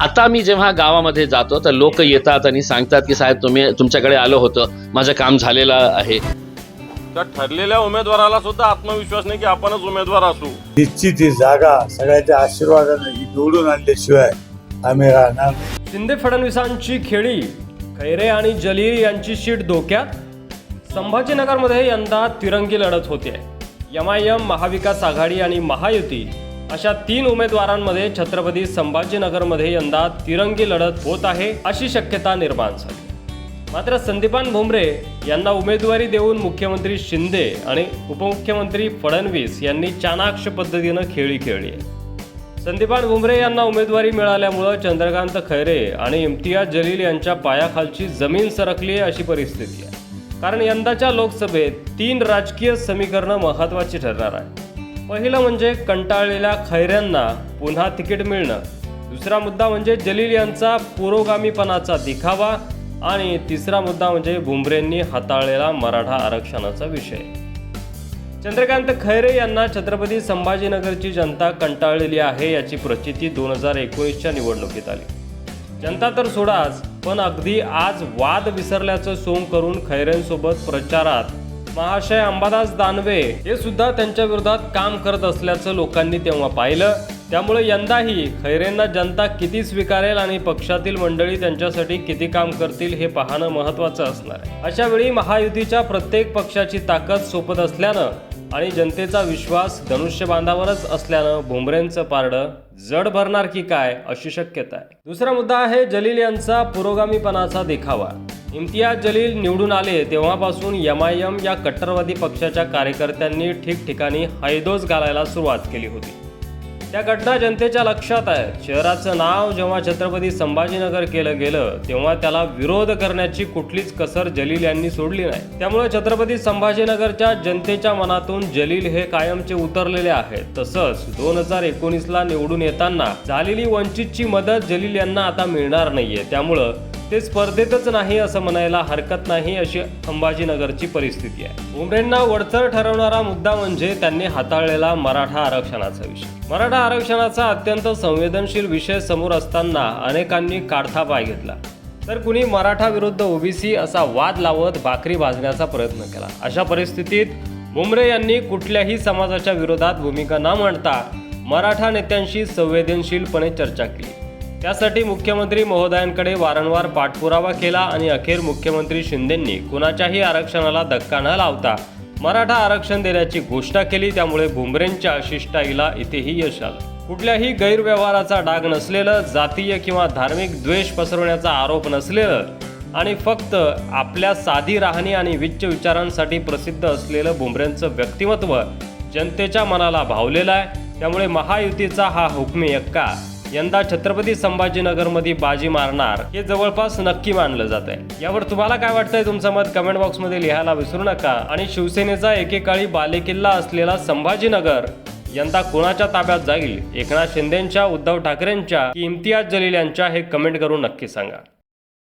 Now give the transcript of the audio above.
आता मी जेव्हा गावामध्ये जातो तर लोक येतात आणि सांगतात की साहेब तुमच्याकडे आलो होतं, माझं काम झालेलं आहे. त्या ठरलेल्या उमेदवाराला सुद्धा आत्मविश्वास नाही की आपणच उमेदवार असू. निश्चित ही जागा सगळ्यांच्या आशीर्वादाने निवडून आणल्याशिवाय आम्ही राहणार. शिंदे फडणवीसांची खेळी, खैरे आणि जलील यांची शीट धोक्यात. संभाजीनगरमध्ये यंदा तिरंगी लढत होते. MIM, महाविकास आघाडी आणि महायुती अशा 3 उमेदवारांमध्ये छत्रपती संभाजीनगरमध्ये यंदा तिरंगी लढत होत आहे अशी शक्यता निर्माण झाली. मात्र संदीपान भुमरे यांना उमेदवारी देऊन मुख्यमंत्री शिंदे आणि उपमुख्यमंत्री फडणवीस यांनी चाणाक्ष पद्धतीनं खेळी खेळली आहे. संदीपान भुमरे यांना उमेदवारी मिळाल्यामुळं चंद्रकांत खैरे आणि इम्तियाज जलील यांच्या पायाखालची जमीन सरकली आहे अशी परिस्थिती आहे. कारण यंदाच्या लोकसभेत 3 राजकीय समीकरणं महत्त्वाची ठरणार आहे. पहिलं म्हणजे कंटाळलेल्या खैऱ्यांना पुन्हा तिकीट मिळणं. दुसरा मुद्दा म्हणजे जलील यांचा पुरोगामीपणाचा दिखावा. आणि तिसरा मुद्दा म्हणजे भुमरेंनी हाताळलेला मराठा आरक्षणाचा विषय. चंद्रकांत खैरे यांना छत्रपती संभाजीनगरची जनता कंटाळलेली आहे याची प्रचिती 2019च्या निवडणुकीत आली. जनता तर सोडाच, पण अगदी आज वाद विसरल्याचं सोंग करून खैरेंसोबत प्रचारात महाशय अंबादास दानवे हे सुद्धा त्यांच्या विरोधात काम करत असल्याचं लोकांनी तेव्हा पाहिलं. त्यामुळे यंदाही खैरेंना जनता किती स्वीकारेल आणि पक्षातील मंडळी त्यांच्यासाठी किती काम करतील हे पाहणं महत्त्वाचं असणार आहे. अशा वेळी महायुतीच्या प्रत्येक पक्षाची ताकद सोबत असल्यानं आणि जनतेचा विश्वास धनुष्यबांधावरच असल्यानं भुमरेंचं पारडं जड भरणार की काय अशी शक्यता आहे. दुसरा मुद्दा आहे जलील यांचा पुरोगामीपणाचा देखावा. इम्तियाज जलील निवडून आले तेव्हापासून MIM या कट्टरवादी पक्षाच्या कार्यकर्त्यांनी ठिकठिकाणी हैदोस घालायला सुरुवात केली होती. त्या घटना जनतेच्या लक्षात आहेत. शहराचं नाव जेव्हा छत्रपती संभाजीनगर केलं गेलं तेव्हा त्याला विरोध करण्याची कुठलीच कसर जलील यांनी सोडली नाही. त्यामुळे छत्रपती संभाजीनगरच्या जनतेच्या मनातून जलील हे कायमचे उतरलेले आहेत. तसंच 2019ला निवडून येताना झालेली वंचितची मदत जलील यांना आता मिळणार नाहीये. त्यामुळं ते स्पर्धेतच नाही असं म्हणायला हरकत नाही अशी संभाजीनगरची परिस्थिती आहे. भुमरेंना वरचढ ठरवणारा मुद्दा म्हणजे त्यांनी हाताळलेला मराठा आरक्षणाचा विषय. मराठा आरक्षणाचा अत्यंत संवेदनशील विषय समोर असताना अनेकांनी काढता पाय घेतला, तर कुणी मराठा विरुद्ध OBC असा वाद लावत भाकरी भाजण्याचा प्रयत्न केला. अशा परिस्थितीत भुमरे यांनी कुठल्याही समाजाच्या विरोधात भूमिका न मांडता मराठा नेत्यांशी संवेदनशीलपणे चर्चा केली. त्यासाठी मुख्यमंत्री महोदयांकडे वारंवार पाठपुरावा केला आणि अखेर मुख्यमंत्री शिंदेंनी कुणाच्याही आरक्षणाला धक्का न लावता मराठा आरक्षण देण्याची घोषणा केली. त्यामुळे भुमरेंच्या शिष्टाईला इथेही यश आलं. कुठल्याही गैरव्यवहाराचा डाग नसलेलं, जातीय किंवा धार्मिक द्वेष पसरवण्याचा आरोप नसलेलं आणि फक्त आपल्या साधी राहणी आणि विच्च विचारांसाठी प्रसिद्ध असलेलं भुमरेंचं व्यक्तिमत्व जनतेच्या मनाला भावलेलं आहे. त्यामुळे महायुतीचा हा हुकमी एक्का यंदा छत्रपती संभाजीनगरमध्ये बाजी मारणार हे जवळपास नक्की मानलं जात आहे. यावर तुम्हाला काय वाटतंय? तुमचं मत कमेंट बॉक्समध्ये लिहायला विसरू नका. आणि शिवसेनेचा एकेकाळी बालेकिल्ला असलेला संभाजीनगर यंदा कोणाच्या ताब्यात जाईल? एकनाथ शिंदेंच्या, उद्धव ठाकरेंच्या की इम्तियाज जलील यांच्या? हे कमेंट करून नक्की सांगा.